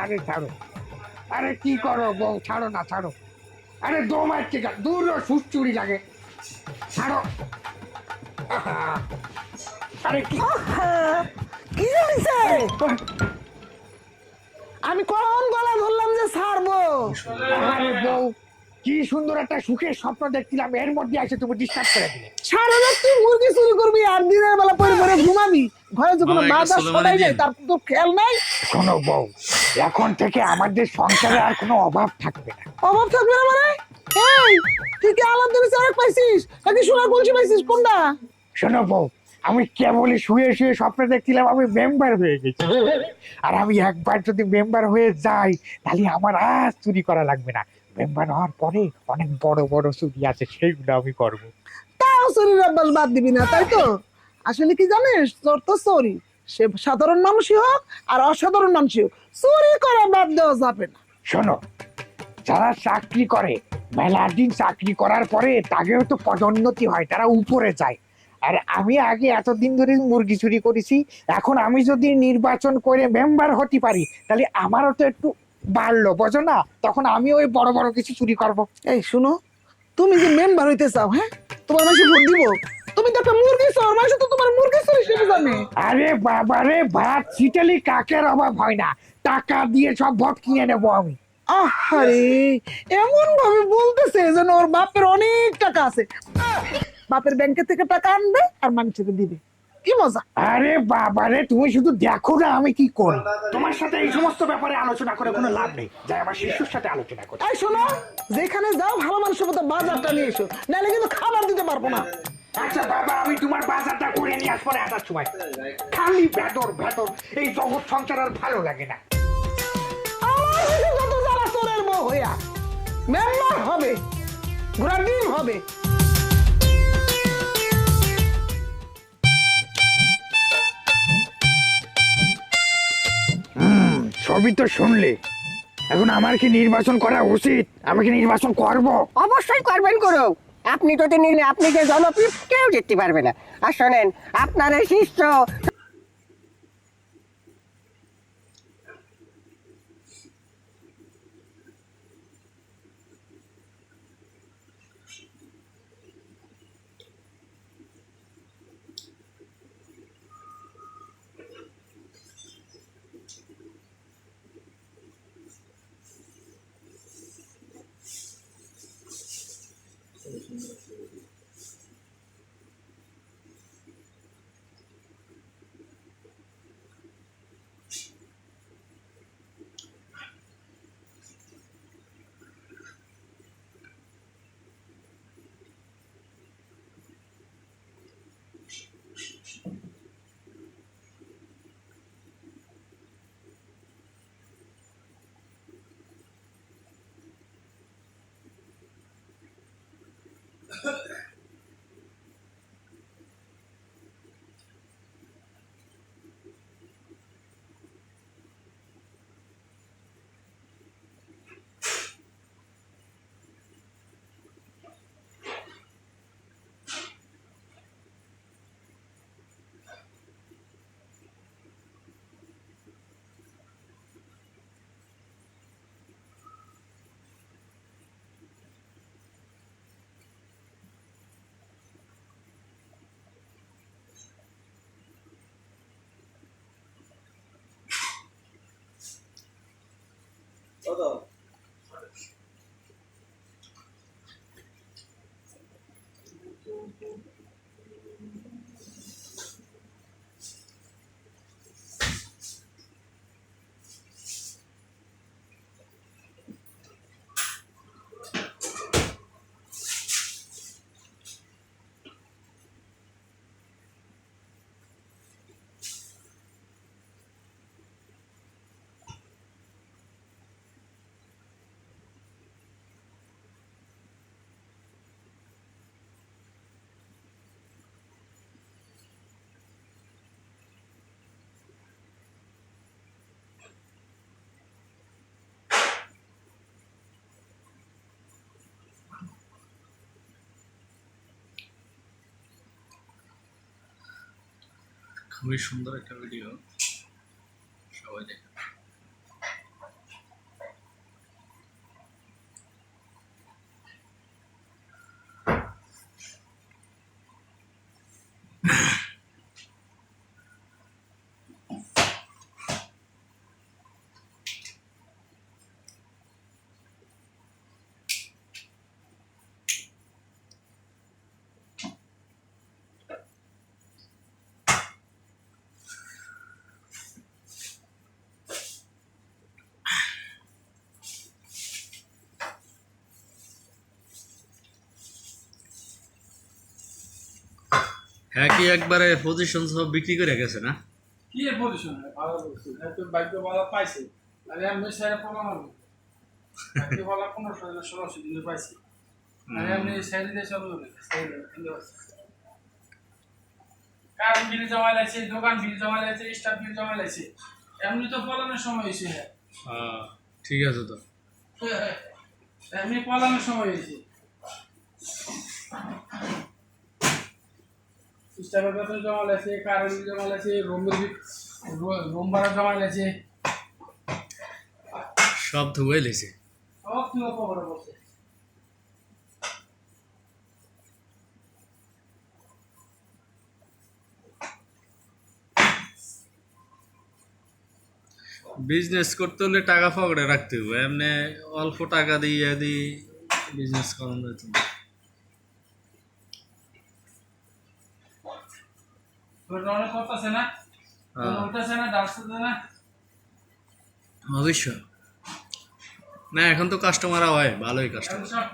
আরে ছাড়ো, আরে কি করো বউ, ছাড়ো না ছাড়ো। আরে দম আটকে যা, দূর সুচুরি লাগে, ছাড়ো। আহা, আরে কি কি হয়েছে? আমি কোন গলা ধরলাম যে ছাড়বো? আরে বউ, কি সুন্দর একটা সুখের স্বপ্ন দেখছিলাম, এর মধ্যে এসে তুমি ডিস্টার্ব করে দিলে। সারা রাত তুই মুরগি চুরি করবি আর দিনের বেলা পরে পরে ঘুমাবি, ঘরে যে কোনো মামা একটা বাজার সোলো সদাই মারি নেই দিন। তার তো খেয়াল নাই। শোনো বউ, এখন থেকে আমাদের সংসারে আর কোনো অভাব থাকবে না। অভাব থাকবে না মানে? এই তুই কি আলাদিনের চারাক পাইছিস নাকি সোনার কলসি পাইছিস, কোনটা? শোনো বউ, আমি কেবলই শুয়ে শুয়ে স্বপ্ন দেখছিলাম আমি মেম্বার হয়ে গেছি। আর আমি একবার যদি মেম্বার হয়ে যাই, তাহলে আমার আর চুরি করা লাগবে না। মেম্বার হওয়ার পরে অনেক বড় বড় চুরি আছে, সেইগুলো আমি করবো। তাও চুরির অভ্যাস বাদ দিবি না, তাই তো? আসলে কি জানিস, তোর তো চুরি, সে সাধারণ মানুষই হোক আর অসাধারণ মানুষই হোক, চুরি করা বাদ দেওয়া যাবে না। শোনো, যারা চাকরি করে, মেলা দিন চাকরি করার পরে তাদেরও তো পদোন্নতি হয়, তারা উপরে যায়। আর আমি আগে এতদিন ধরে মুরগি চুরি করেছি, এখন আমি যদি নির্বাচন করে মেম্বার হতে পারি, তাহলে আমারও তো একটু বাড়লো, বোঝো না? তখন আমি ওই বড় বড় কিছু চুরি করব। এই শুনো, তুমি যে মেম্বার হইতে চাও, হ্যাঁ, তোমার মাসে ভোট দিব? তুমি তো একটা মুরগি চোর, মাসে তো তোমার মুরগি চোর হিসেবে জানে। আরে বাবারে, ভাত ছিটালি কাকের অভাব হয় না, টাকা দিয়ে সব ভোট কিনে নেবো আমি। আহারে, এমন ভাবে বলতেছে যেন ওর বাপের অনেক টাকা আছে, বাপের ব্যাংকে থেকে টাকা আনবে আর মানুষকে দিবে, কি মজা। আরে বাবারে, তুমি শুধু দেখো না আমি কি করি। তোমার সাথে এই সমস্ত ব্যাপারে আলোচনা করে কোনো লাভ নেই, যাই আমার শিশুর সাথে আলোচনা করি। এই শোনো, যেখানে যাও ভালো মানুষের মতো বাজারটা নিয়ে এসো, নাহলে কিন্তু খাবার দিতে পারবো না। আচ্ছা বাবা, আমি তোমার বাজারটা করে নিয়ে আসবো না এটার সময়। খালি ভেতর ভেতর, এই জগৎ সংসার আর ভালো লাগে না। আমার কাছে যত জ্বালা চোরের বউ হইয়া মেম্বার হবে, ঘোড়ার ডিম হবে। সবই তো শুনলে, এখন আমার কি নির্বাচন করা উচিত? আমি কি নির্বাচন করব? অবশ্যই করবেন করো। আপনি যদি নিলে আপনি যে জনপ্রিয় কেউ জিততে পারবে না। আর শোনেন, আপনার এই শিষ্য খুবই সুন্দর একটা ভিডিও, সবাই দেখে। হ্যাঁ কি একবারে পজিশন সব বিক্রি করে গেছে না? কি এর পজিশন ভালো বলছি এত ভাগ্য ভালো পাইছে আরে আমি স্যারে প্রমাণ হবে ভাগ্য ভালো 15-16 দিনে পাইছি আরে আমি স্যারে দিয়ে সব হবে কার বিল জমা লাইছে দোকান বিল জমা লাইছে স্টাফ বিল জমা লাইছে এমনি তো পলানোর সময় হয়েছে হ্যাঁ ঠিক আছে তো। এমনি পলানোর সময় হয়েছে স্টাফের বেতন জমা লাইছে কার বিল জমা লাইছে রুম ভাড়া জমা লাইছে সব ধুয়ে লেছে। সব তুলো খবর বলছে বিজনেস করতে হলে টাকা পকেটে রাখতে হবে, এমনি অল্প টাকা দিয়ে বিজনেস করানো যেত না। তোর অনেক কথা আছে না উঠতেছে না ডাকতেছে না অবশ্যই না, এখন তো কাস্টমার হয় ভালোই কাস্টমার। সব